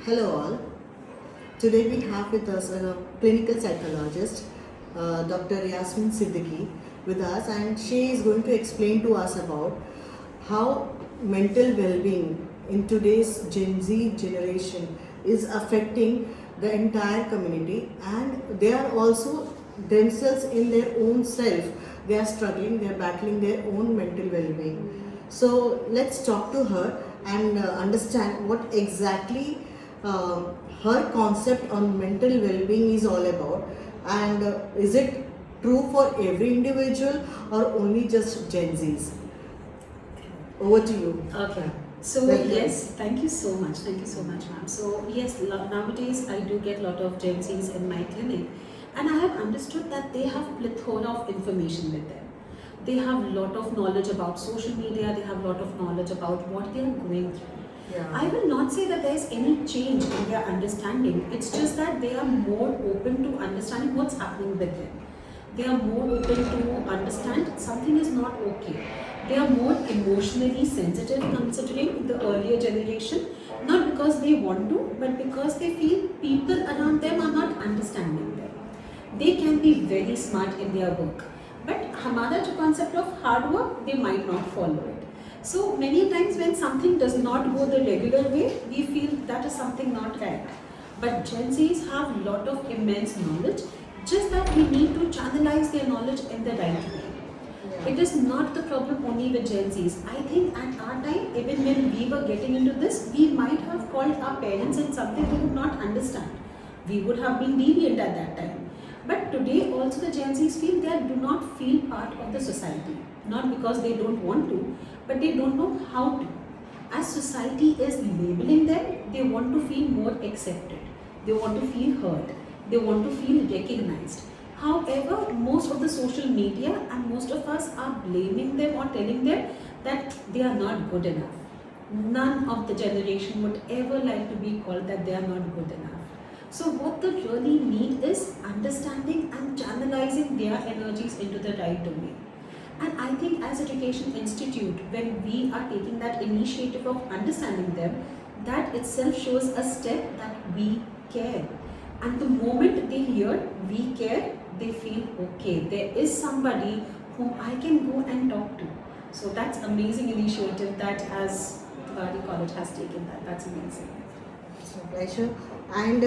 Hello all. Today we have with us a clinical psychologist, Dr. Yasmin Siddiqui with us, and she is going to explain to us about how mental well-being in today's Gen Z generation is affecting the entire community, and they are also themselves in their own self. They are struggling, they are battling their own mental well-being. So let's talk to her and understand what exactly uh, her concept on mental well-being is all about, and is it true for every individual or only just Gen Zs? Over to you. Okay. So Welcome. yes, thank you so much. Thank you so much, ma'am. So yes, nowadays I do get a lot of Gen Zs in my clinic, and I have understood that they have plethora of information with them. They have a lot of knowledge about social media. They have a lot of knowledge about what they are going through. Yeah. I will not say that there is any change in their understanding. It's just that they are more open to understanding what's happening with them. They are more open to understand something is not okay. They are more emotionally sensitive considering the earlier generation, not because they want to, but because they feel people around them are not understanding them. They can be very smart in their work, but हमारा जो concept of hard work, they might not follow it. So many times when something does not go the regular way, we feel that is something not right. But Gen Zs have a lot of immense knowledge, just that we need to channelize their knowledge in the right way. It is not the problem only with Gen Zs. I think at our time, even when we were getting into this, we might have called our parents in something they would not understand. We would have been deviant at that time. But today also the Gen Zs feel they do not feel part of the society. Not because they don't want to, but they don't know how to. As society is labeling them, they want to feel more accepted. They want to feel heard. They want to feel recognized. However, most of the social media and most of us are blaming them or telling them that they are not good enough. None of the generation would ever like to be called that they are not good enough. So what they really need is understanding and channelizing their energies into the right domain. And I think as Education Institute, when we are taking that initiative of understanding them, that itself shows a step that we care. And the moment they hear we care, they feel okay, there is somebody whom I can go and talk to. So that's amazing initiative that as Bari College has taken that. That's amazing. It's a pleasure. And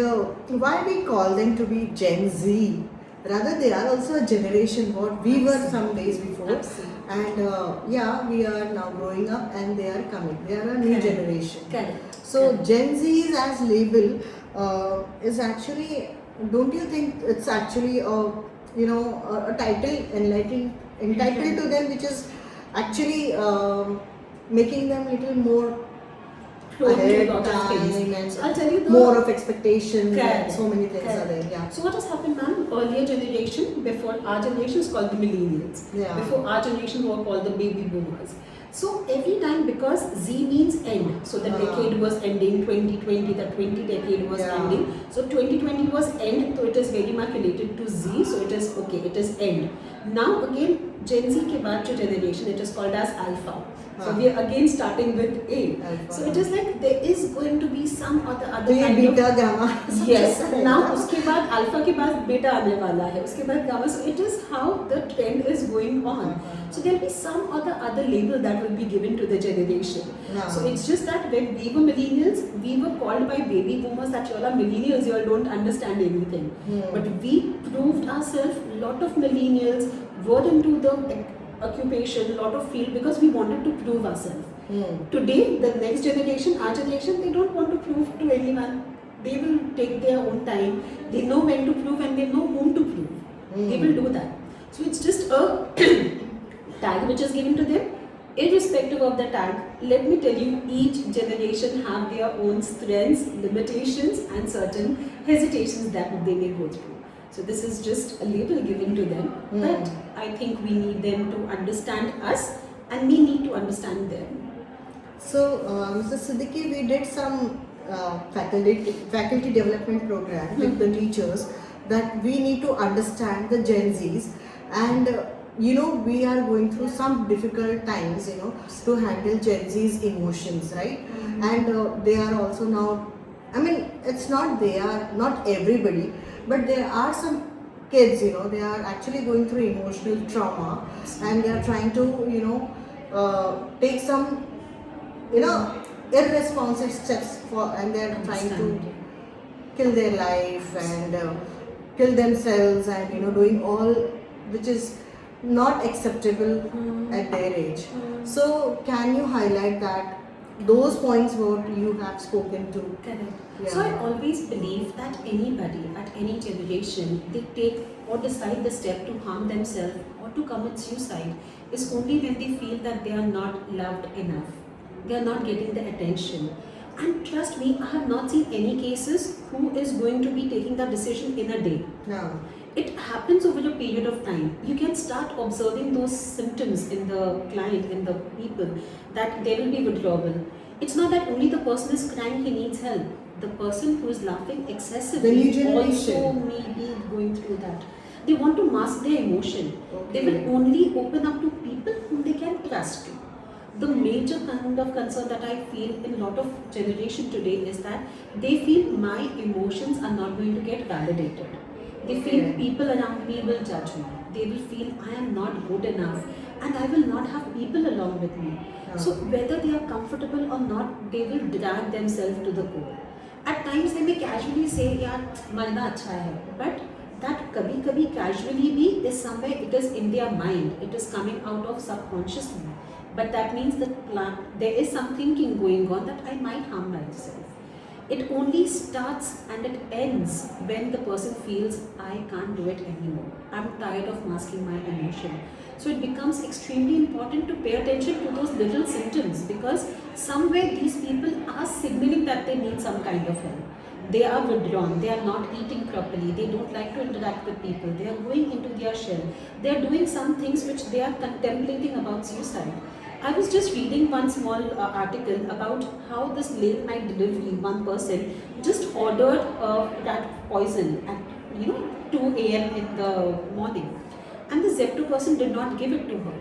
why we call them to be Gen Z? Rather, they are also a generation what we were some days before. Absolutely. And yeah, we are now growing up and they are coming. They are a new Correct. generation. Correct. So Correct. Gen Z as label is actually, don't you think it's actually a title entitled to them, which is actually making them little more Prone to ahead a lot of time things. and So I'll tell you the more of expectations and Correct. so many things are Correct. there. Yeah. So what has happened, ma'am? Earlier generation, before our generation is called the millennials. Yeah. Before our generation were called the baby boomers. So every time, because Z means end, so the decade was ending, 2020, the 20 decade was ending. So 2020 was end, so it is very much related to Z, so it is okay, it is end. Now again, Gen Z ke baad jo generation, it is called as Alpha. So we are again starting with A. Alpha. So it is like there is going to be some or the other तो ये kind beta of gamma yes. Now उसके बाद alpha के बाद beta आने वाला है, उसके बाद gamma. So it is how the trend is going on. So there will be some or the other label that will be given to the generation. So it's just that when we were millennials, we were called by baby boomers that you all are millennials, you all don't understand anything. But we proved ourselves. Lot of millennials were into the occupation, lot of field because we wanted to prove ourselves. Today, the next generation, our generation, they don't want to prove to anyone. They will take their own time. They know when to prove and they know whom to prove. They will do that. So it's just a tag which is given to them. Irrespective of the tag, let me tell you, each generation have their own strengths, limitations and certain hesitations that they may go through. So this is just a label given to them, but I think we need them to understand us and we need to understand them. So, Mr. Siddiqui, we did some faculty development program with the teachers that we need to understand the Gen Zs, and we are going through some difficult times, to handle Gen Z's emotions, right? And they are also now I mean, it's not they are not everybody, but there are some kids, they are actually going through emotional trauma, and they are trying to, take some, irresponsible steps and they are trying to Understand. kill their life and kill themselves, and doing all which is not acceptable at their age. So can you highlight that those points what you have spoken to? Correct. Yeah. So I always believe that anybody at any generation, they take or decide the step to harm themselves or to commit suicide is only when they feel that they are not loved enough. They are not getting the attention. And trust me, I have not seen any cases who is going to be taking that decision in a day. No. It happens over a period of time. You can start observing those symptoms in the client, in the people, that there will be withdrawal. It's not that only the person is crying, he needs help. The person who is laughing The new excessively generation. also may be going through that. They want to mask their emotion. They Okay. will only open up to people whom they can trust to. The major kind of concern that I feel in a lot of generation today is that they feel my emotions are not going to get validated. They feel Okay. people around me will judge me. They will feel I am not good enough and I will not have people along with me. So whether they are comfortable or not, they will drag themselves to the goal. At times they may casually say, "यार मरना अच्छा है," but that कभी-कभी casually भी is somewhere, it is in their mind. It is coming out of subconsciously. But that means that there is some thinking going on that I might harm myself. It only starts and it ends when the person feels I can't do it anymore. I'm tired of masking my emotion. So it becomes extremely important to pay attention to those little symptoms, because somewhere these people are signaling that they need some kind of help. They are withdrawn, they are not eating properly, they don't like to interact with people, they are going into their shell, they are doing some things which they are contemplating about suicide. I was just reading one small article about how this late night delivery, one person just ordered that poison at 2 a.m. in the morning, and the Zepto person did not give it to her.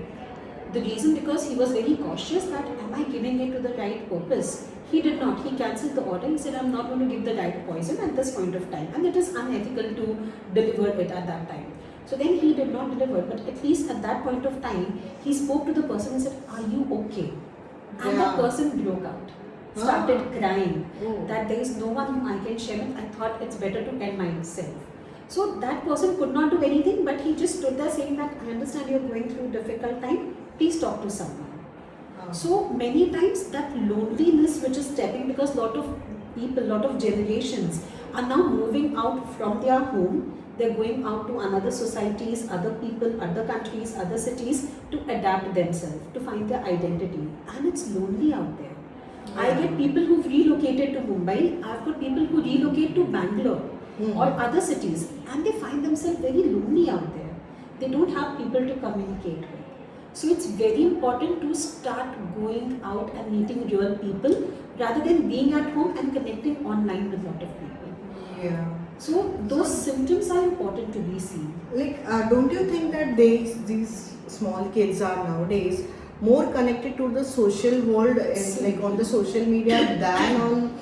The reason, because he was very cautious that am I giving it to the right purpose? He did not. He cancelled the order. He said, I'm not going to give the right poison at this point of time, and it is unethical to deliver it at that time. So then he did not deliver, but at least at that point of time, he spoke to the person and said, are you okay? And Yeah. the person broke out, started crying, Oh. that there is no one whom I can share with. I thought it's better to end myself. So that person could not do anything, but he just stood there saying that I understand you're going through a difficult time, please talk to someone. So many times that loneliness which is stepping, because lot of people, lot of generations are now moving out from their home, they're going out to another societies, other people, other countries, other cities to adapt themselves, to find their identity, and it's lonely out there. I get people who've relocated to Mumbai, I've got people who relocate to Bangalore or other cities, and they find themselves very lonely out there. They don't have people to communicate with. So it's very important to start going out and meeting real people rather than being at home and connecting online with a lot of people. Yeah. So those symptoms are important to be seen. Like, don't you think that these small kids are nowadays more connected to the social world, and like on the social media than on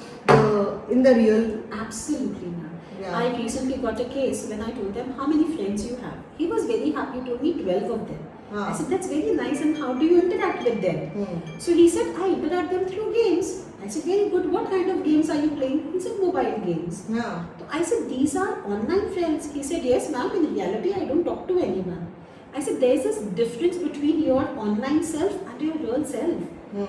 in the real? Absolutely, ma'am. Yeah. I recently got a case when I told them how many friends you have. He was very happy, told me 12 of them. Ah. I said, that's very nice, and how do you interact with them? So he said, I interact them through games. I said, very good, what kind of games are you playing? He said, mobile games. Yeah. So I said, these are online friends. He said, yes ma'am, in reality I don't talk to anyone. I said, there is this difference between your online self and your real self.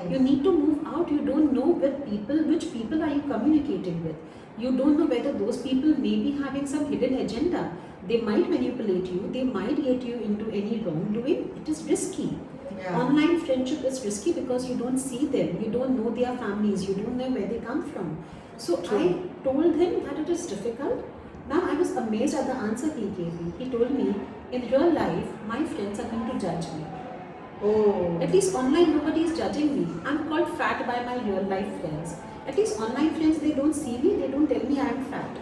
You need to move out. You don't know which people are you communicating with. You don't know whether those people may be having some hidden agenda. They might manipulate you. They might get you into any wrongdoing. It is risky. Yeah. Online friendship is risky because you don't see them. You don't know their families. You don't know where they come from. So True. I told him that it is difficult. Now I was amazed at the answer he gave me. He told me, in real life, my friends are going to judge me. Oh. At least online nobody is judging me. I'm called fat by my real life friends. At least online friends, they don't see me, they don't tell me I am fat.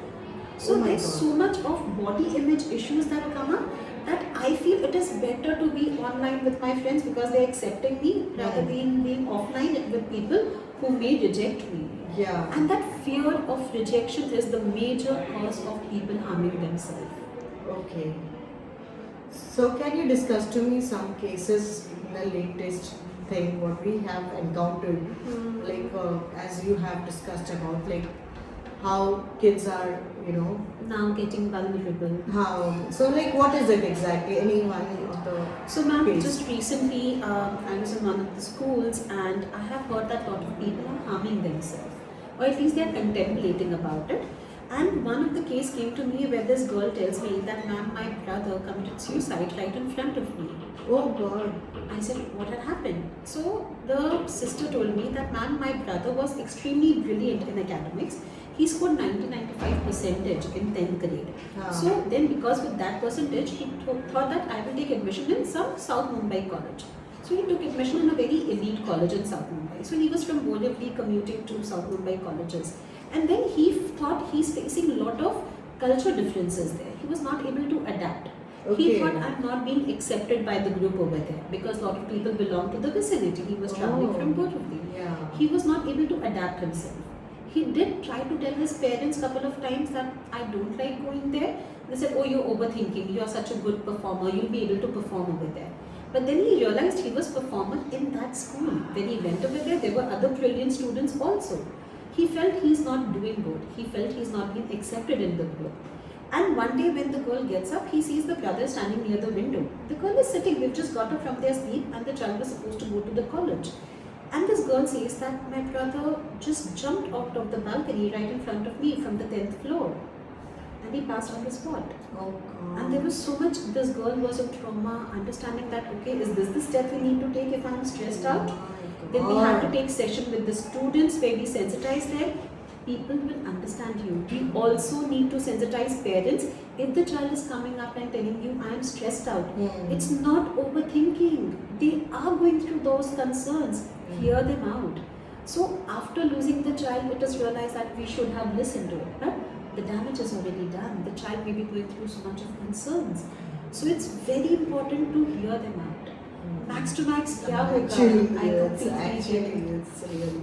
So Oh my there's God. so much of body image issues that come up that I feel it is better to be online with my friends because they're accepting me rather than being offline with people who may reject me. Yeah. And that fear of rejection is the major cause of people harming themselves. Okay. So can you discuss to me some cases in the latest thing what we have encountered, like as you have discussed about like how kids are, you know, Now getting vulnerable. how so like what is it exactly? Any one of the So, ma'am, case? just recently I was in one of the schools and I have heard that a lot of people are harming themselves, or at least they are contemplating about it. And one of the case came to me where this girl tells me that, ma'am, my brother committed suicide right in front of me. Oh God. I said, what had happened? So the sister told me that, ma'am, my brother was extremely brilliant in academics. He scored 90-95 percentage in 10th grade. Ah. So then, because with that percentage, he thought that I will take admission in some South Mumbai college. So he took admission in a very elite college in South Mumbai. So he was from Borivali commuting to South Mumbai colleges. And then he thought he's facing a lot of culture differences there. He was not able to adapt. Okay. He thought, I'm not being accepted by the group over there because a lot of people belong to the vicinity. He was traveling from Borivali. Yeah. He was not able to adapt himself. He did try to tell his parents a couple of times that I don't like going there. They said, oh, you're overthinking. You're such a good performer. You'll be able to perform over there. But then he realized he was performer in that school. When he went over there were other brilliant students also. He felt he's not doing good. He felt he's not being accepted in the group. And one day when the girl gets up, he sees the brother standing near the window. The girl is sitting, they've just got her from their sleep and the child was supposed to go to the college. And this girl says that my brother just jumped out of the balcony right in front of me from the 10th floor. And he passed on the spot. Oh God. And there was so much, this girl was in trauma, understanding that, okay, is this the step we need to take if I'm stressed out? Then we have to take session with the students where we sensitize them. People will understand you. We also need to sensitize parents. If the child is coming up and telling you, I am stressed out, it's not overthinking. They are going through those concerns. Hear them out. So after losing the child, it is realized that we should have listened to it. But the damage is already done. The child may be going through so much of concerns. So it's very important to hear them out. Max to max, kya hoga? Actually, it's really.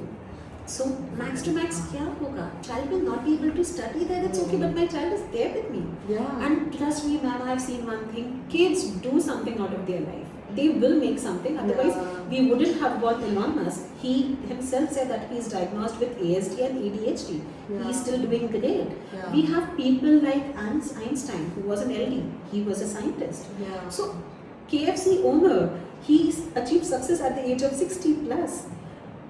So max to max, kya hoga? Child will not be able to study there. That's okay, but my child is there with me. Yeah. And trust me, ma'am, I have seen one thing. Kids do something out of their life. They will make something. Otherwise, we wouldn't have got Elon Musk. He himself said that he is diagnosed with ASD and ADHD. He's still doing great. We have people like Einstein, who was an LD. He was a scientist. So KFC owner, he achieved success at the age of 60 plus.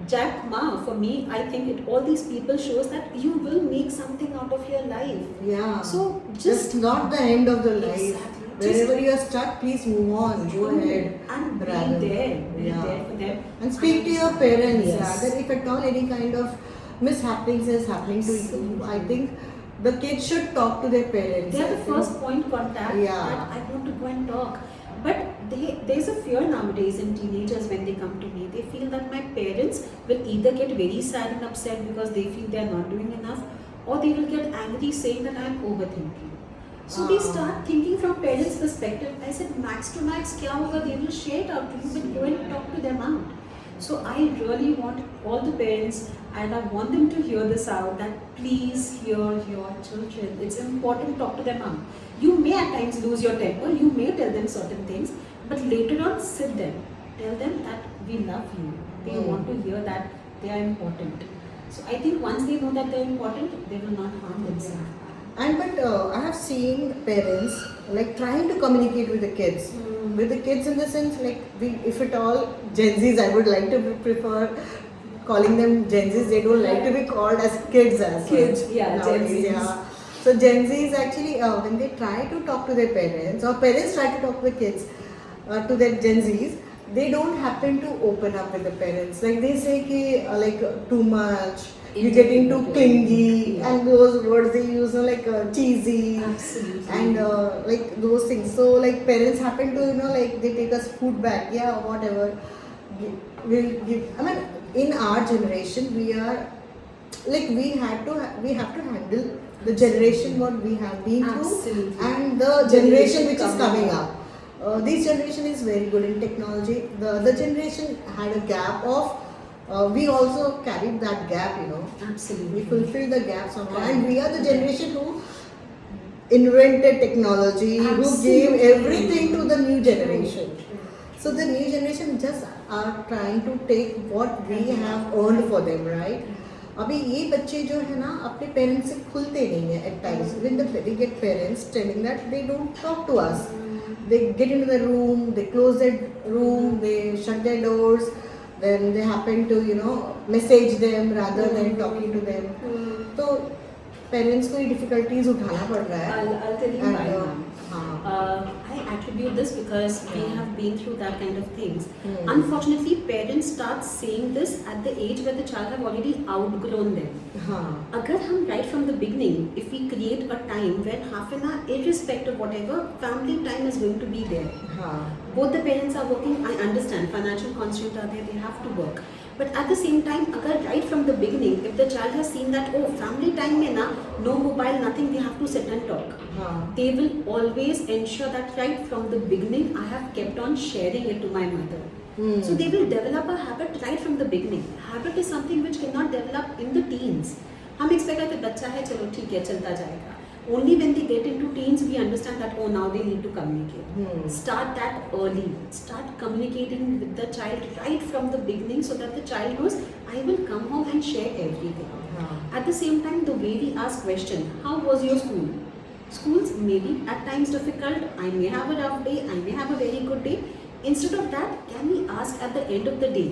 Jack Ma, for me, I think all these people shows that you will make something out of your life. Yeah. So just not the end of the life. Exactly. Wherever you are stuck, please move on. Go ahead. And Rather. be there for them. And speak to your parents. Yes. That if at all any kind of mishappenings is happening to you, I think the kids should talk to their parents. They are the first point contact Yeah. that I want to go and talk. But there's a fear nowadays in teenagers when they come to me. They feel that my parents will either get very sad and upset because they feel they are not doing enough, or they will get angry saying that I am overthinking. So they start thinking from parents' perspective. I said, max to max, kya hoga? They will share it out to you, but go and talk to them out. So I really want all the parents, and I want them to hear this out, that please hear your children. It's important to talk to them out. You may at times lose your temper, you may tell them certain things, but later on sit them. Tell them that we love you. They want to hear that they are important. So I think once they know that they are important, they will not harm themselves. And but I have seen parents like trying to communicate with the kids. With the kids in the sense like if at all Gen Zs, I would like to prefer calling them Gen Zs. They don't like to be called as kids as Kids, well. yeah, Gen Nowadays, Zs. yeah. So Gen Zs actually when they try to talk to their parents or parents try to talk to the kids to their Gen Zs, they don't happen to open up with the parents. Like they say ki, like too much. You're getting too clingy, and those words they use are like cheesy. Absolutely. And like those things. So like parents happen to like they take us food back, yeah, whatever. We'll give. I mean, in our generation, we are like we have to handle the generation what we have been through. Absolutely. And the generation which is coming up. This generation is very good in technology. The other generation had a gap of we also carried that gap, you know. Absolutely. We fulfilled the gap somehow, Correct. and we are the generation who invented technology, who gave Absolutely. everything to the new generation. True. So the new generation just are trying to take what we have earned for them, right? अभी ये बच्चे जो है ना अपने parents से खुलते नहीं है at times. When we get parents telling that they don't talk to us, they get into the room, they close their room, they shut their doors, then they happen to message them rather than talking to them. तो parents को ही difficulties उठाना पड़ रहा है. I'll tell you why, ma'am. हाँ. I attribute this because we have been through that kind of things. Hmm. Unfortunately, parents start saying this at the age where the child have already outgrown them. हाँ. अगर हम right from the beginning, if we create a time where half an hour, irrespective of whatever, family time is going to be there. हाँ. Both the parents are working. I understand financial constraints are there; they have to work. But at the same time, agar right from the beginning, if the child has seen that, oh, family time mein na, no mobile, nothing, they have to sit and talk. They will always ensure that right from the beginning, I have kept on sharing it to my mother. So they will develop a habit right from the beginning. Habit is something which cannot develop in the teens. हम expect that बच्चा है चलो ठीक है चलता जाएगा. Only when they get into teens, we understand that, oh, now they need to communicate. Start that early. Start communicating with the child right from the beginning so that the child knows, I will come home and share everything. At the same time, the way we ask question, how was your school? Schools may be at times difficult. I may have a rough day. I may have a very good day. Instead of that, can we ask at the end of the day,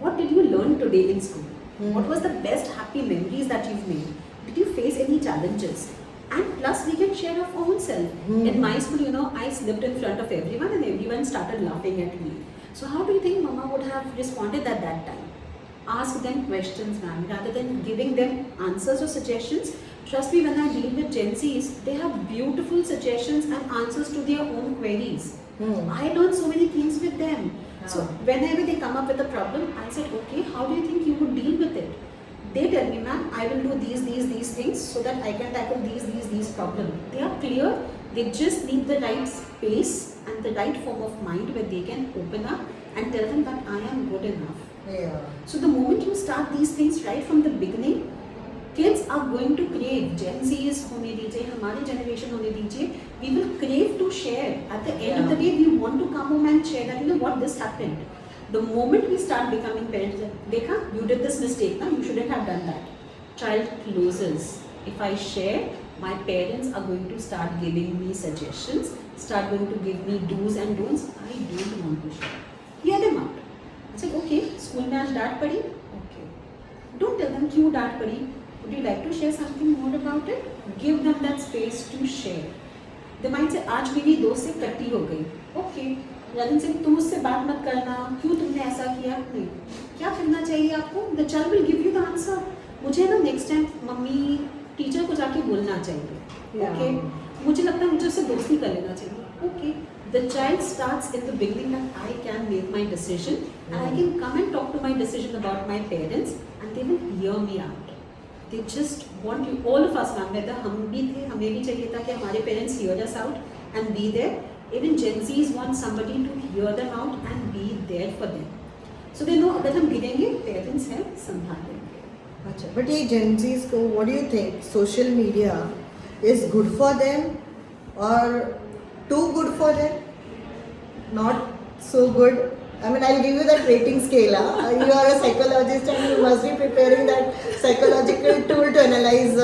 what did you learn today in school? What was the best happy memories that you've made? Did you face any challenges? And plus we can share our own self. In my school, I slipped in front of everyone and everyone started laughing at me. So how do you think Mama would have responded at that time? Ask them questions, ma'am, rather than giving them answers or suggestions. Trust me, when I deal with Gen Zs, they have beautiful suggestions and answers to their own queries. I learned so many things with them. So whenever they come up with a problem, I said, okay, how do you think you would deal with it? They tell me, ma'am, I will do these things so that I can tackle these problems. They are clear. They just need the right space and the right form of mind where they can open up and tell them that I am good enough. Yeah. So the moment you start these things right from the beginning, kids are going to crave. Gen Zs होने दीजिए, हमारे generation होने दीजिए. We will crave to share. At the end of the day, we want to come home and share that, what, this happened. The moment we start becoming parents, Dekha, you did this mistake, now you shouldn't have done that. Child closes. If I share, my parents are going to start giving me suggestions, start going to give me do's and don'ts. I don't want to share. Hear them out. I said, okay, school mein aaj daat padi? Okay. Don't tell them, kyun daat padi? Would you like to share something more about it? Give them that space to share. They might say, aaj meri dost se katti ho gayi. Okay. Rajan Singh तुम उससे बात मत करना, क्यों तुमने ऐसा किया? नहीं, क्या करना चाहिए आपको? The child will give you the answer. मुझे ना next time मम्मी टीचर को जाके बोलना चाहिए. Okay. मुझे लगता है मुझे उससे दोस्ती कर लेना चाहिए. Okay. The child starts in the beginning that I can make my decision and I can come and talk to my decision about my parents and they will hear me out. They just want you, all of us, ma'am, whether हम भी थे, हमें भी चाहिए था कि हमारे parents hear us out and be there. Even Gen Zs want somebody to hear them out and be there for them. So they know अगर हम गिरेंगे, parents हैं, संभाल लेंगे. अच्छा, but ये Gen Zs को, what do you think? Social media is good for them or too good for them? Not so good. I mean, I'll give you that rating scale. You are a psychologist and you must be preparing that psychological tool to analyze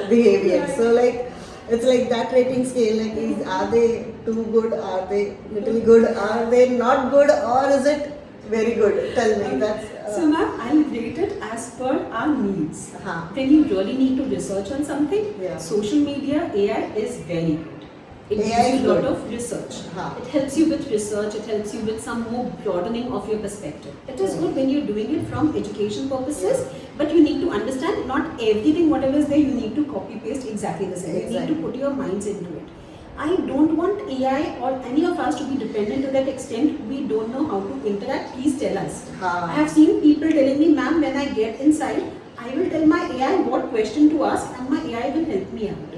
behavior. So like, it's like that rating scale. Like, are they too good? Are they little good? Are they not good? Or is it very good? Tell me. That's. So ma'am, I'll rate it as per our needs. When you really need to research on something, social media, AI is very good. It gives you a lot of research. It helps you with research, it helps you with some more broadening of your perspective. It is good when you're doing it from education purposes, but you need to understand not everything, whatever is there, you need to copy paste exactly the same. You need to put your minds into it. I don't want AI or any of us to be dependent to that extent. We don't know how to interact. Please tell us. I have seen people telling me, ma'am, when I get inside, I will tell my AI what question to ask and my AI will help me out.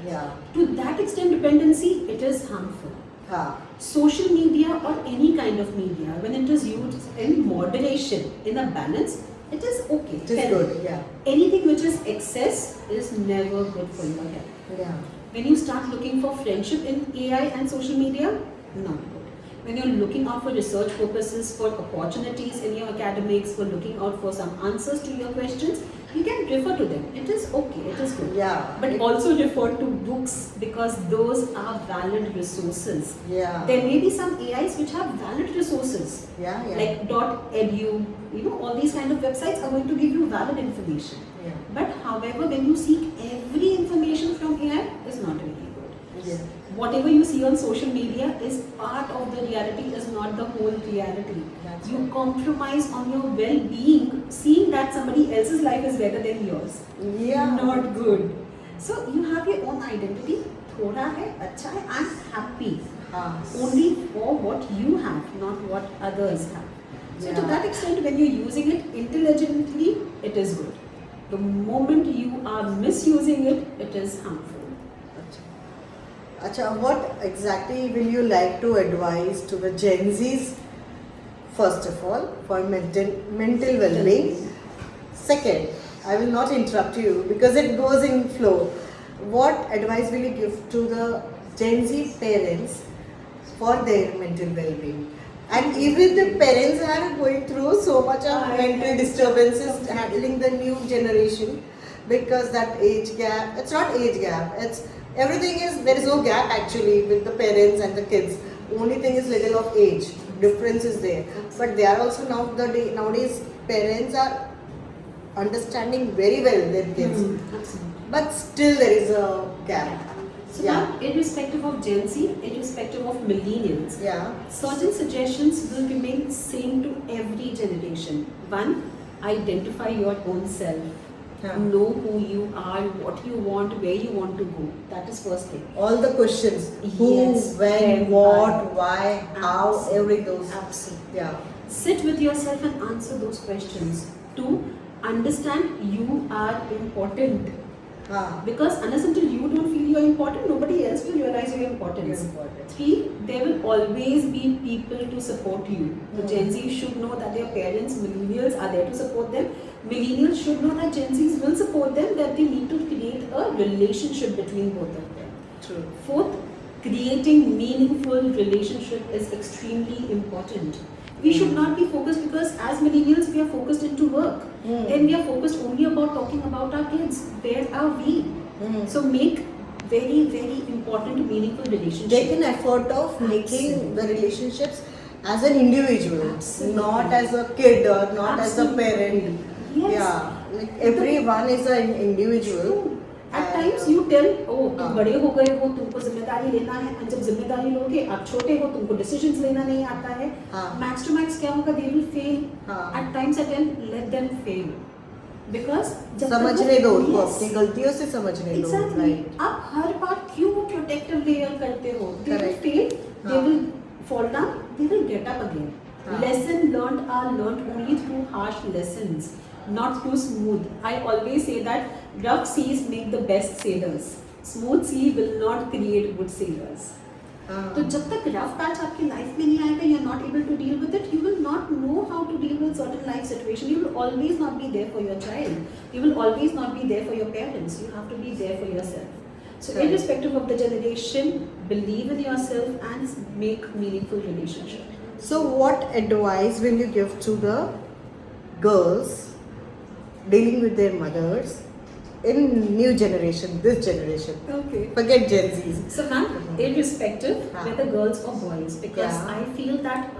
To that extent dependency, it is harmful. Social media or any kind of media, when it is used in moderation, in a balance, It is okay. It is good, yeah. Anything which is excess is never good for your health. Yeah. When you start looking for friendship in AI and social media, not good. When you're looking out for research purposes, for opportunities in your academics, for looking out for some answers to your questions, you can refer to them. It is okay, it is good. Yeah. But also refer to books because those are valid resources. Yeah. There may be some AIs which have valid resources. Yeah, yeah. Like .edu, all these kind of websites are going to give you valid information. Yeah. But however, when you seek every information from AI, is not really good. Yeah. Whatever you see on social media is part of the reality, is not the whole reality. That's You right. compromise on your well-being, seeing that somebody else's life is better than yours. Yeah. Not good. So you have your own identity. Thoda hai, acha hai, I'm happy. Ah. Only for what you have, not what others have. So to Yeah. that extent, when you're using it intelligently, it is good. The moment you are misusing it, it is harmful. Acha, what exactly will you like to advise to the Gen Zs? First of all, for mental well-being. Second, I will not interrupt you because it goes in flow. What advice will you give to the Gen Z parents for their mental well-being? And even the parents are going through so much of mental disturbances handling the new generation because that age gap, it's not age gap, it's everything is, there is no gap actually with the parents and the kids. Only thing is little of age, difference is there. But they are also nowadays parents are understanding very well their kids. Absolutely. But still there is a gap. So Yeah. now, irrespective of Gen Z, irrespective of millennials, Yeah. certain suggestions will remain same to every generation. One, identify your own self. Yeah. Know who you are, what you want, where you want to go. That is first thing. All the questions, who, Yes, when, what, why, how, Absolutely. every those. Absolutely. Yeah. Sit with yourself and answer those questions. Two, understand you are important. Because unless until you don't feel you're important, nobody else will realize your importance. You're important. Three, there will always be people to support you. The Gen Z should know that their parents, millennials are there to support them. Millennials should know that Gen Zs will support them, that they need to create a relationship between both of them. True. Fourth, creating meaningful relationship is extremely important. We should not be focused because as millennials we are focused into work. Then we are focused only about talking about our kids. Where are we? So make very, very important meaningful relationships. Take an effort of making the relationships as an individual, Absolutely. not as a kid or not as a Absolutely. parent. Yes. Yeah, like everyone is an individual. At And, times you tell, oh तुम हाँ. बड़े हो गए हो, तुमको जिम्मेदारी लेना है, और जब जिम्मेदारी लोगे आप छोटे हो, तुमको decisions लेना नहीं आता है. हाँ. Max to max क्या होगा, they will fail. हाँ. At times I tell, let them fail. Because जब तक समझने दो उनको, Yes. अपनी गलतियों से समझने दो. Exactly. Right. आप हर बार क्यों protective layer करते हो? They will Correct. fail, they हाँ. will fall down, they will get up again. हाँ. Lesson learned are learned only through harsh lessons, not through smooth. I always say that rough seas make the best sailors. Smooth sea will not create good sailors. तो जब तक rough patch आपकी life में नहीं आएगा, you're not able to deal with it, you will not know how to deal with certain life situation. You will always not be there for your child. You will always not be there for your parents. You have to be there for yourself. So Correct. irrespective of the generation, believe in yourself and make meaningful relationship. So, what advice will you give to the girls dealing with their mothers in new generation, this generation? Okay. Forget Gen Zs. So ma'am, irrespective हाँ. whether girls or boys, because Yeah. I feel that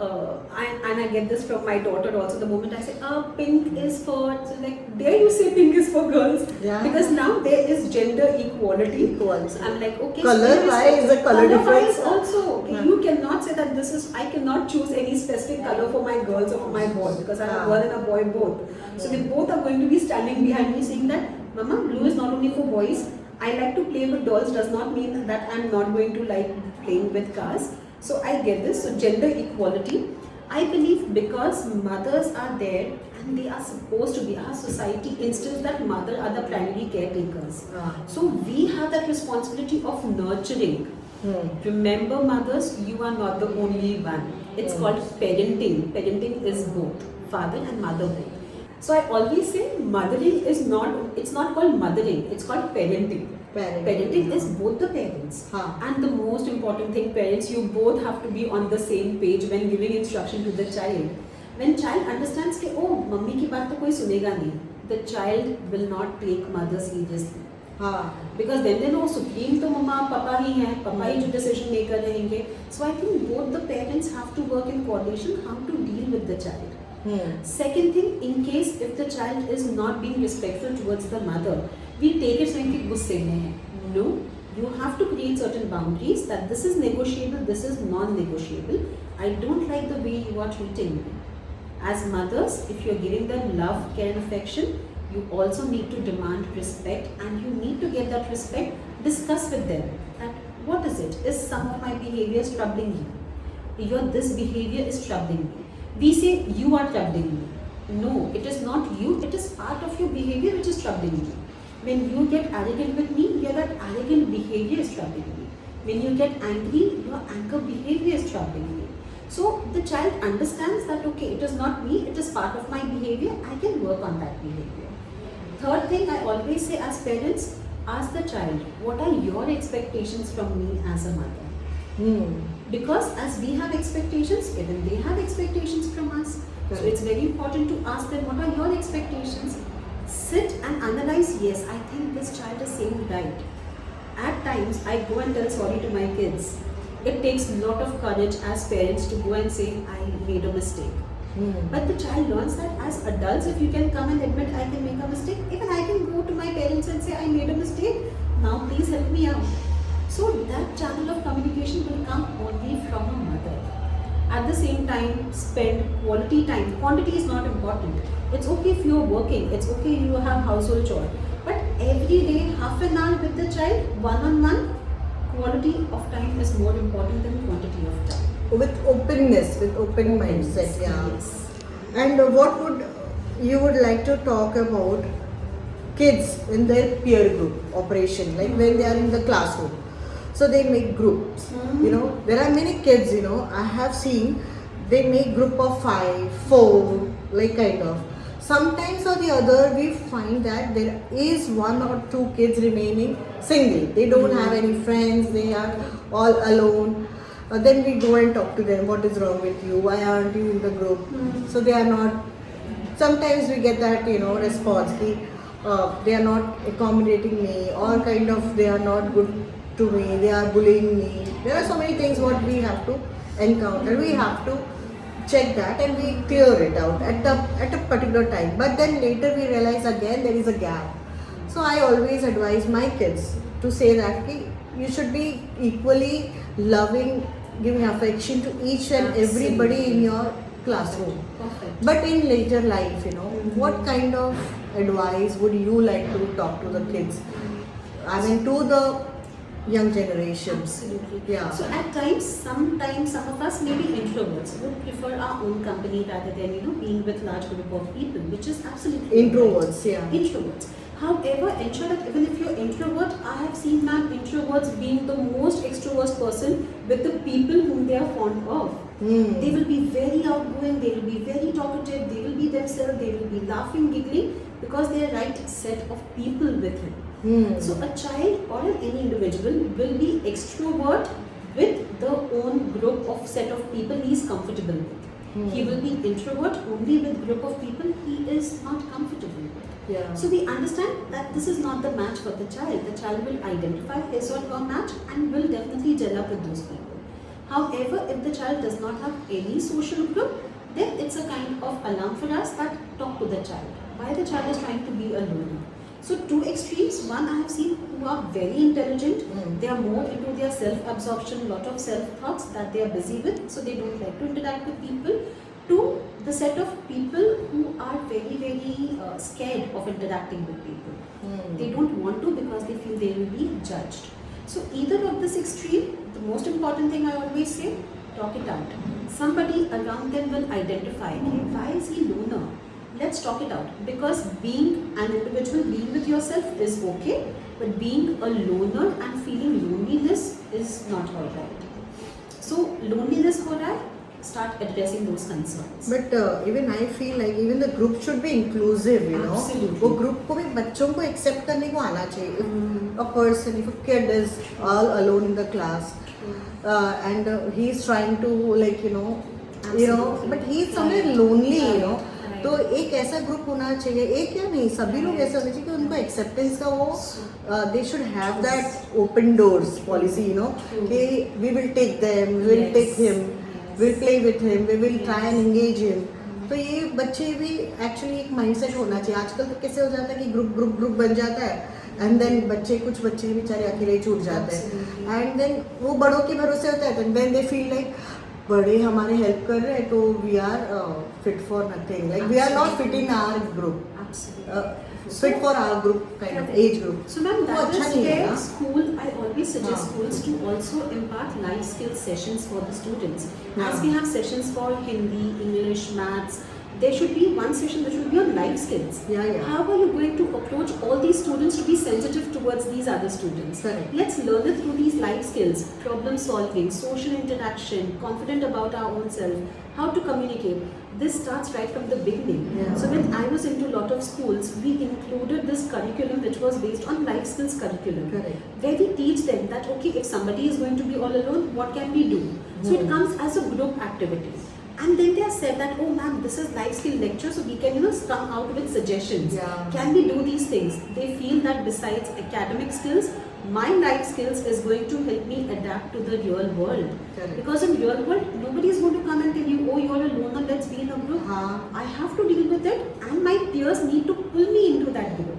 and I get this from my daughter also. The moment I say, pink is for, so like, dare you say pink is for girls? Yeah. Because now there is gender equality. Equality. I'm like, okay. Color so wise, is a color wise difference. also. Okay, Yeah. you cannot say that this is. I cannot choose any specific color for my girls or for my boy because I have a girl and a boy both. So they both are going to be standing behind me saying that, Mama, blue is not only for boys. I like to play with dolls does not mean that I'm not going to like playing with cars. So I get this. So gender equality. I believe because mothers are there and they are supposed to be, our society instills that mother are the primary caretakers. So we have that responsibility of nurturing. Remember mothers, you are not the only one. It's called parenting. Parenting is both father and mother both. So I always say mothering is not, it's not called mothering, it's called parenting. Parenting is both the parents. And the most important thing, parents, you both have to be on the same page when giving instruction to the child. When child understands कि oh mummy की बात तो कोई सुनेगा नहीं, the child will not take mother seriously. Because then they know supreme तो मम्मा पापा ही हैं, पापा ही जो decision maker रहेंगे. So I think both the parents have to work in coordination how to deal with the child. Second thing, in case if the child is not being respectful towards the mother, we take it saying कि गुस्से में है. No, you have to create certain boundaries that this is negotiable, this is non-negotiable. I don't like the way you are treating me. As mothers, if you're giving them love, care and affection, you also need to demand respect, and you need to get that respect. Discuss with them that what is it? Is some of my behaviors troubling you? This behavior is troubling me. We say you are troubling me. No, it is not you. It is part of your behavior which is troubling me. When you get arrogant with me, that arrogant behavior is troubling me. When you get angry, your anger behavior is troubling me. So the child understands that okay, it is not me, it is part of my behavior, I can work on that behavior. Third thing, I always say as parents, ask the child, what are your expectations from me as a mother? Because as we have expectations, even they have expectations from us. So it's very important to ask them, what are your expectations? Sit and analyze, yes, I think this child is saying right. At times, I go and tell sorry to my kids. It takes a lot of courage as parents to go and say, I made a mistake. But the child learns that as adults, if you can come and admit I can make a mistake, even I can go to my parents and say I made a mistake, now please help me out. So that channel of communication will come only from a mother. At the same time, spend quality time. Quantity is not important. It's okay if you are working, it's okay you have household chore. But every day, half an hour with the child, one-on-one, quality of time is more important than quantity of time. With openness, with open mindset, Yes. And what would you would like to talk about kids in their peer group operation, like when they are in the classroom? So they make groups. There are many kids, I have seen they make group of 5, 4, like kind of. Sometimes or the other, we find that there is 1 or 2 kids remaining single. They don't have any friends, they are all alone. Then we go and talk to them, what is wrong with you? Why aren't you in the group? So they are not, sometimes we get that, response, they are not accommodating me, or kind of they are not good to me, they are bullying me. There are so many things what we have to encounter. We have to check that and we clear it out at a particular time. But then later we realize again there is a gap. So I always advise my kids to say that you should be equally loving, giving affection to each and everybody in your classroom. Perfect. But in later life, what kind of advice would you like to talk to the kids? I mean, to the young generation. Absolutely. Yeah. So at times, sometimes some of us may be introverts, would prefer our own company rather than being with large group of people, which is absolutely Introverts, right. yeah. Introverts. However, ensure that even if you're introvert, I have seen introverts being the most extrovert person with the people whom they are fond of. They will be very outgoing, they will be very talkative, they will be themselves, they will be laughing, giggling because they are right set of people with him. So a child or any individual will be extrovert with the own group of set of people he is comfortable with. He will be introvert only with group of people he is not comfortable with. Yeah. So we understand that this is not the match for the child. The child will identify his or her match and will definitely gel up with those people. However, if the child does not have any social group, then it's a kind of alarm for us that talk to the child. Why the child is trying to be a loner. So two extremes. One, I have seen who are very intelligent. They are more into their self-absorption, lot of self-thoughts that they are busy with. So they don't like to interact with people. Two, the set of people who are very, very scared of interacting with people. They don't want to because they feel they will be judged. So either of this extreme, the most important thing I always say, talk it out. Somebody around them will identify, why is he loner? Let's talk it out. Because being an individual, being with yourself is okay, but being a loner and feeling loneliness is not alright. So loneliness हो रहा है, start addressing those concerns. But even I feel like even the group should be inclusive, you know. Absolutely. वो group को भी बच्चों को accept करने को आना चाहिए. If a person, if a kid is all alone in the class, and he's trying to like Absolutely. but he's somewhere Right. lonely, Right. you know. Right. तो एक ऐसा ग्रुप होना चाहिए, एक या नहीं सभी लोग ऐसे होने चाहिए कि उनको एक्सेप्टेंस का वो they should have that open doors policy, you know, कि we will take them, we will take him, we will play with him, we will try and engage him. तो ये बच्चे भी एक्चुअली एक माइंडसेट होना चाहिए. आजकल तो कैसे हो जाता है कि ग्रुप बन जाता है एंड देन कुछ बच्चे बेचारे अकेले ही छूट जाते हैं एंड देन वो बड़ों के भरोसे होता है, देन दे फील लाइक बड़े हमारे हेल्प कर रहे हैं तो we are fit for nothing, like we are not fit in our group, fit for our group kind of age group. So ma'am, वो that अच्छा is नहीं है where ना. school, I always suggest हाँ. schools to also impart life skills sessions for the students. हाँ. As we have sessions for Hindi, English, Maths, there should be one session that should be on life skills. Yeah. How are you going to approach all these students to be sensitive towards these other students? Correct. Let's learn it through these life skills: problem solving, social interaction, confident about our own self, how to communicate. This starts right from the beginning. Yeah. So when I was into a lot of schools, we included this curriculum which was based on life skills curriculum. Correct. Where we teach them that okay, if somebody is going to be all alone, what can we do? So it comes as a group activity. And then they are said that, oh ma'am, this is life skill lecture, so we can come out with suggestions. Yeah. Can we do these things? They feel that besides academic skills, my life skills is going to help me adapt to the real world. Correct. Because in real world, nobody is going to come and tell you, oh, you're alone, now let's be in a group. I have to deal with it, and my peers need to pull me into that group.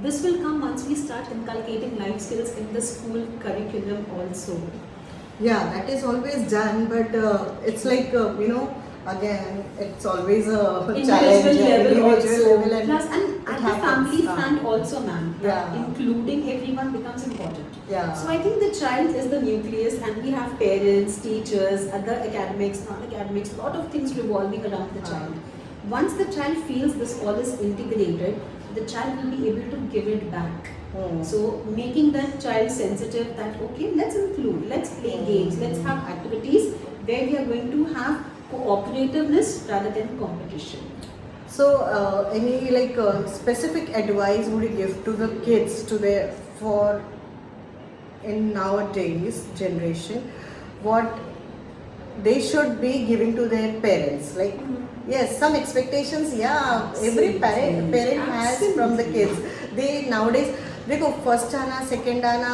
This will come once we start inculcating life skills in the school curriculum also. Yeah, that is always done, but it's like again, it's always a challenge. Individual level also. Level and Plus, and at the family front also, ma'am. Yeah. Including everyone becomes important. Yeah. So I think the child is the nucleus, and we have parents, teachers, other academics, non-academics, lot of things revolving around the child. Once the child feels this all is integrated, the child will be able to give it back. So making that child sensitive that okay, let's include, let's play games, let's have activities where we are going to have cooperativeness rather than competition. So any specific advice would you give to the kids for in nowadays generation, what they should be giving to their parents? Like yes, some expectations, every parent has from the kids. They nowadays देखो first आना, second आना,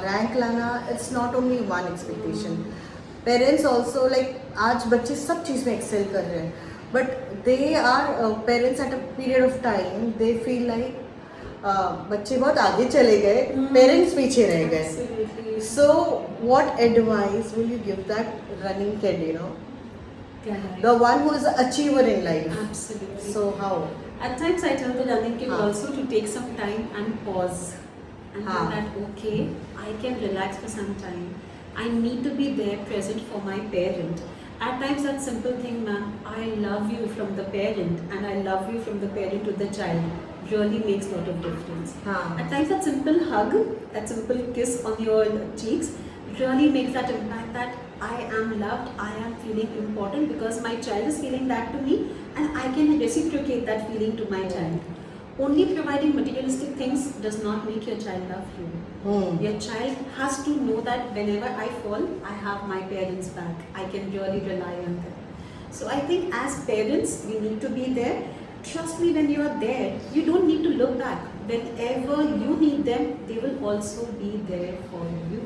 rank लाना, it's not only one expectation. Parents also आज बच्चे सब चीज़ में excel कर रहे हैं, but they are parents at a period of time they feel like बच्चे बहुत आगे चले गए, पेरेंट्स पीछे रह गए. So what advice will you give that running kid, you know, the one who is an achiever in life? Absolutely. So how? At times I tell the running kid also to take some time and pause and know that okay, I can relax for some time. I need to be there present for my parent. At times that simple thing, ma'am, I love you from the parent and I love you from the parent to the child really makes a lot of difference. At times that simple hug, that simple kiss on your cheeks really makes that impact that I am loved, I am feeling important because my child is feeling that to me and I can reciprocate that feeling to my child. Only providing materialistic things does not make your child love you. Your child has to know that whenever I fall, I have my parents back. I can really rely on them. So I think as parents, we need to be there. Trust me, when you are there, you don't need to look back. Whenever you need them, they will also be there for you.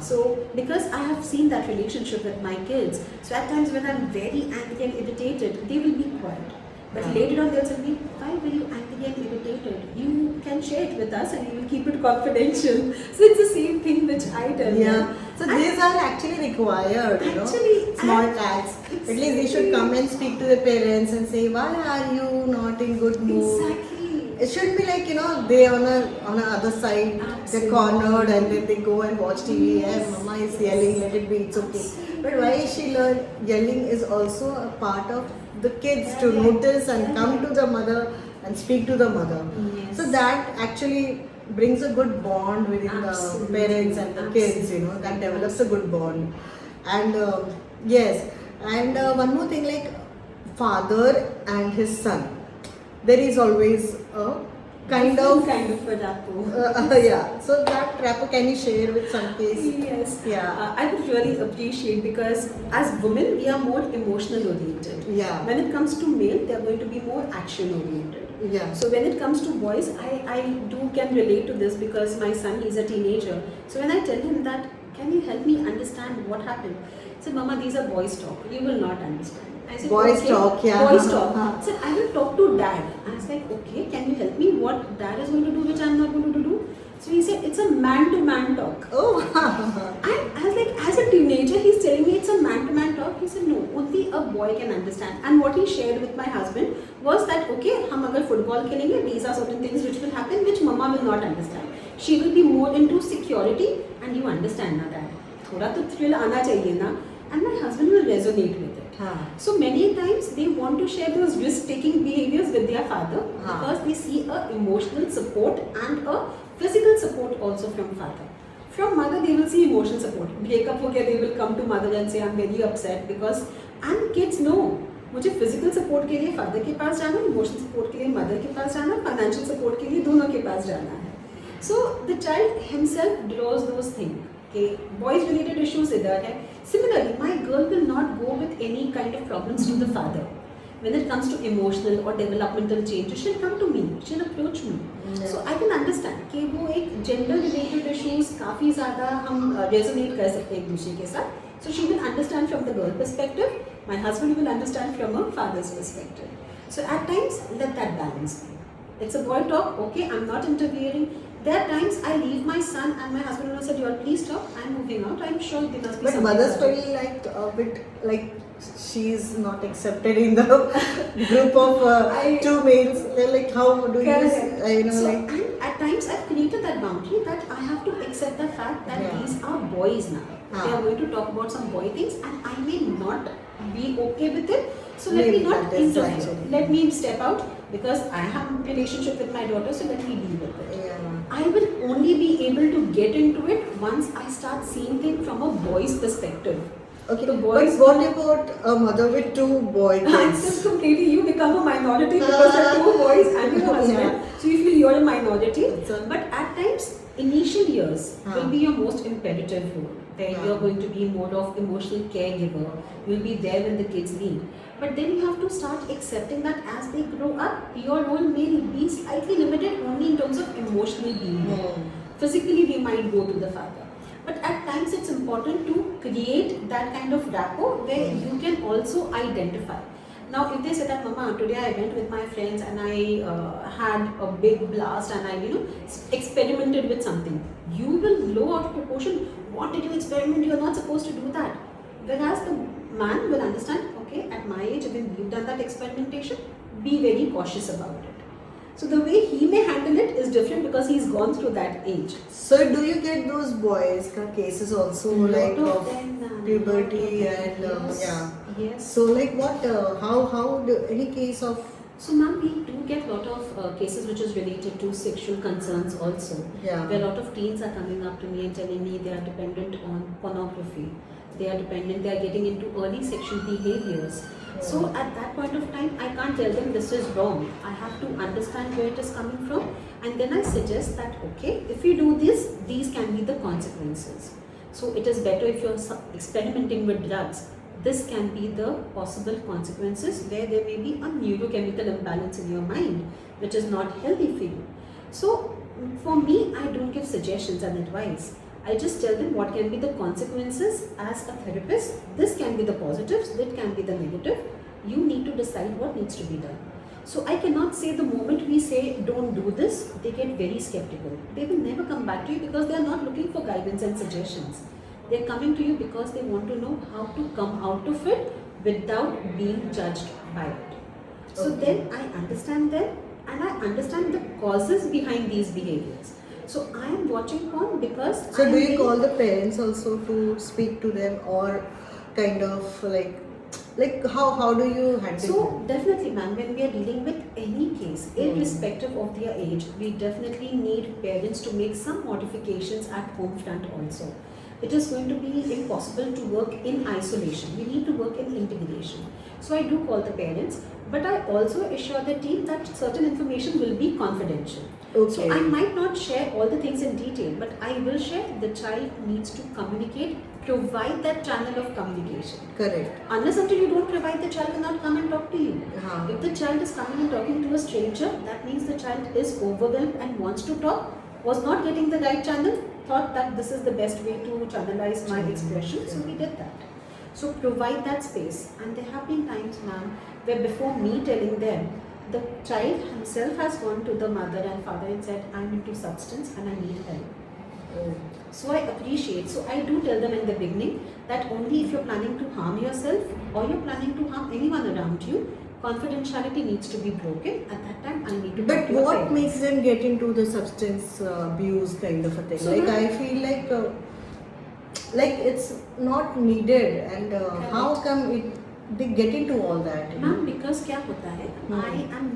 So, because I have seen that relationship with my kids, so at times when I'm very angry and irritated, they will be quiet. But later on, they'll tell me, why were you angry and irritated? You can share it with us and you will keep it confidential. So it's the same thing which I tell them. So these are actually required, you know, small acts. At least they should come and speak to the parents and say, why are you not in good mood? Exactly. It shouldn't be like, you know, they on a other side, they're cornered and then they go and watch TV. Yeah, mama is yelling, let it be, it's okay. But why is she yelling is also a part of the kids to notice and come to the mother and speak to the mother. So that actually brings a good bond within the parents and the kids, you know, that develops a good bond. And yes, And one more thing, like father and his son, there is always a kind of a rapport. yeah. So that rapport, can you share with some case? Yes. Yeah. I would really appreciate, because as women we are more emotional oriented. Yeah. When it comes to male, they are going to be more action oriented. Yeah. So when it comes to boys, I do can relate to this, because my son, he's a teenager. So when I tell him that, can you help me understand what happened? He said, Mama, these are boys talk. You will not understand. I said, Boys okay, talk, yeah. boys talk. I said, I will talk to dad. I was like, okay, can you help me? What dad is going to do, which I'm not going to do? So he said, it's a man-to-man talk. Oh. And I was like, as a teenager, he's telling me it's a man-to-man talk. He said, no, only a boy can understand. And what he shared with my husband was that, okay, hum agar football khelenge, these are certain things which will happen, which mama will not understand. She will be more into security, and you understand na that. Thoda to thrill aana chahiye na. And my husband will resonate with it. So many times they want to share those risk-taking behaviors with their father, because they see a emotional support and a physical support also from father. From mother, they will see emotional support. Breakup ho gaya, they will come to mother and say, I'm very upset, because, and kids know, मुझे physical support के लिए father के पास जाना, emotional support के लिए mother के पास जाना, financial support के लिए दोनों के पास जाना है. So the child himself draws those things. Okay, boys related issues इधर है. Similarly, my girl will not go with any kind of problems to the father. When it comes to emotional or developmental changes, she'll come to me, she'll approach me. So I can understand कि वो एक gender related issues काफी ज़्यादा हम resonate कर सकते हैं एक दूसरे के साथ. So she will understand from the girl perspective. My husband will understand from a father's perspective. So at times, let that balance be. It's a boy talk. Okay, I'm not interfering. There are times I leave my son and my husband will say, "You all please stop. I'm moving out. I'm sure there must be But something." mothers feel like a bit like she's not accepted in the group of two males. They're like, how do you, So, like. and at times I've created that boundary that I have to accept the fact that these are boys now. They are going to talk about some boy things, and I may not be okay with it. So let me not interfere. Let me step out, because I have a relationship with my daughter. So let me deal with it. I will only be able to get into it once I start seeing things from a boy's perspective. Okay, the boys. But what about a mother with two boy kids? It's completely, you become a minority because there are two boys and your husband. So you feel you're a minority. But at times, initial years will be your most imperative role. Where you're going to be more of emotional caregiver. You'll be there when the kids need. But then you have to start accepting that as they grow up, your role may be slightly limited only in terms of emotional being. Physically, they might go to the father. But at times, it's important to create that kind of rapport where you can also identify. Now, if they say that, Mama, today I went with my friends and I had a big blast and I, experimented with something, you will blow out of proportion. What did you experiment? You are not supposed to do that. Whereas the man will understand, okay, at my age, when we've done that experimentation, be very cautious about it. So the way he may handle it is different because he's gone through that age. So do you get those boys cases also, like of puberty and Yes. So like what? How do any case of? So ma'am, we do get a lot of cases which is related to sexual concerns also. Yeah. Where a lot of teens are coming up to me and telling me they are dependent on pornography. They are getting into early sexual behaviors. So at that point of time, I can't tell them this is wrong. I have to understand where it is coming from, and then I suggest that, okay, if you do this, these can be the consequences. So it is better if you're experimenting with drugs. This can be the possible consequences where there may be a neurochemical imbalance in your mind, which is not healthy for you. So for me, I don't give suggestions and advice. I just tell them what can be the consequences as a therapist. This can be the positives, that can be the negative. You need to decide what needs to be done. So I cannot say the moment we say don't do this, they get very skeptical. They will never come back to you because they are not looking for guidance and suggestions. They are coming to you because they want to know how to come out of it without being judged by it. So then I understand them and I understand the causes behind these behaviors. So I am watching porn because. So do you call the parents also to speak to them, or kind of like how do you handle? So definitely, ma'am, when we are dealing with any case, irrespective of their age, we definitely need parents to make some modifications at home front also. It is going to be impossible to work in isolation. We need to work in integration. So I do call the parents, but I also assure the team that certain information will be confidential. Okay. So I might not share all the things in detail, but I will share the child needs to communicate, provide that channel of communication. Correct. Unless until you don't provide, the child will not come and talk to you. Uh-huh. If the child is coming and talking to a stranger, that means the child is overwhelmed and wants to talk, was not getting the right channel, thought that this is the best way to channelize my expression, so we did that. So provide that space. And there have been times, ma'am, where before me telling them, the child himself has gone to the mother and father and said, I'm into substance and I need help. Oh. So I appreciate. So I do tell them in the beginning that only if you're planning to harm yourself or you're planning to harm anyone around you, confidentiality needs to be broken. At that time, I need to. But what makes them get into the substance abuse kind of a thing? So I feel like it's not needed, and how come they get into all that? Ma'am, because क्या होता है? I have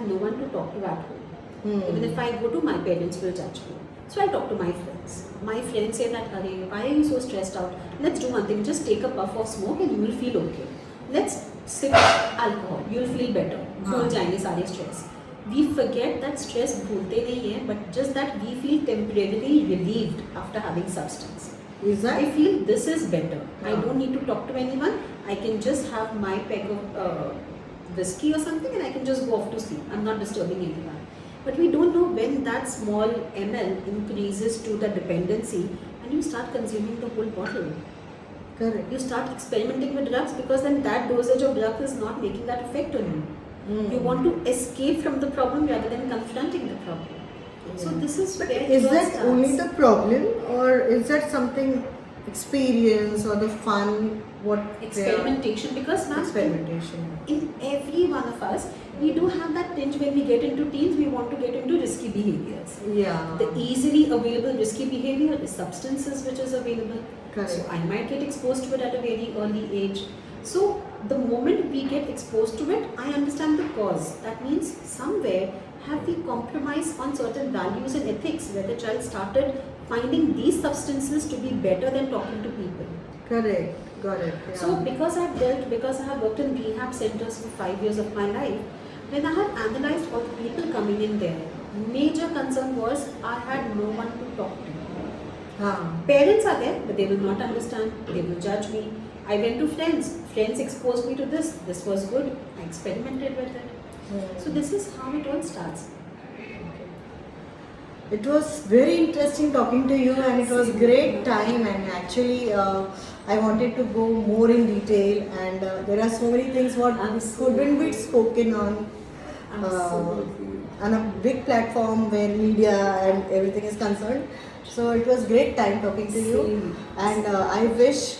no one to talk to at home. Even if I go to, my parents will judge me. So I talk to my friends. My friends say that, Arey, why are you so stressed out? Let's do one thing. Just take a puff of smoke and you will feel okay. Let's sip alcohol. You'll feel better. भूल जाएंगे सारे stress. We forget that stress भूलते नहीं है, but just that we feel temporarily relieved after having substance. Is that? I feel this is better. I don't need to talk to anyone. I can just have my peg of whiskey or something and I can just go off to sleep. I'm not disturbing anyone. But we don't know when that small ml increases to the dependency and you start consuming the whole bottle. Correct. You start experimenting with drugs because then that dosage of drug is not making that effect on you. You want to escape from the problem rather than confronting the problem. So this is where Is that only the problem, or is that something experience or the fun? What experimentation? Because ma'am, experimentation. in every one of us, we do have that tinge when we get into teens, we want to get into risky behaviors. Yeah. The easily available risky behavior is substances which is available. Correct. So I might get exposed to it at a very early age. So the moment we get exposed to it, I understand the cause. That means somewhere have we compromised on certain values and ethics where the child started finding these substances to be better than talking to people. Correct. Got it. Yeah. So because I have worked in rehab centers for 5 years of my life, when I have analyzed all the people coming in there, major concern was I had no one to talk to. Parents are there, but they will not understand, they will judge me. I went to friends exposed me to this was good, I experimented with it. So this is how it all starts. It was very interesting talking to you, and it was great time, and actually I wanted to go more in detail, and there are so many things what couldn't be spoken on a big platform where media and everything is concerned. So it was great time talking to you, and I wish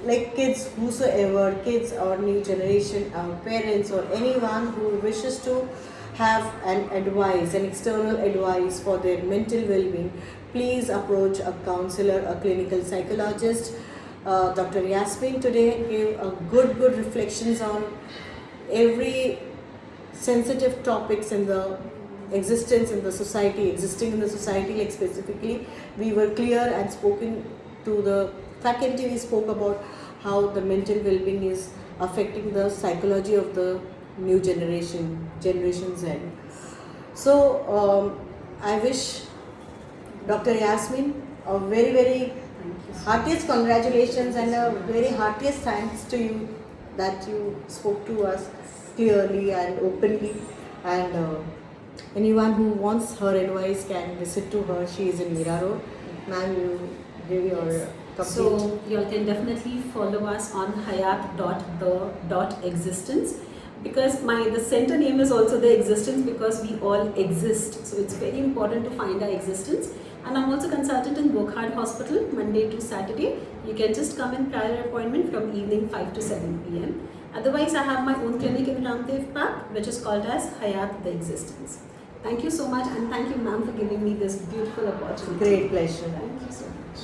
like kids, whosoever, kids or new generation, our parents or anyone who wishes to have an advice, an external advice for their mental well-being, please approach a counselor, a clinical psychologist. Dr. Yasmin today gave a good reflections on every sensitive topics in the existing in the society, like specifically we were clear and spoken to the faculty. We spoke about how the mental well-being is affecting the psychology of the new Generation Z. So I wish Dr. Yasmin a very heartiest congratulations and a very heartiest thanks to you that you spoke to us clearly and openly, and anyone who wants her advice can visit to her. She is in Mira Road. Ma'am, you give your complete. So you all can definitely follow us on hayat.the.existence, because the center name is also the existence, because we all exist. So it's very important to find our existence. And I'm also consultant in Wokhard Hospital Monday to Saturday. You can just come in prior appointment from evening 5 to 7 p.m. Otherwise, I have my own clinic in Ramdev Park, which is called as Hayat the Existence. Thank you so much, and thank you, ma'am, for giving me this beautiful opportunity. Great pleasure. Thank you so much.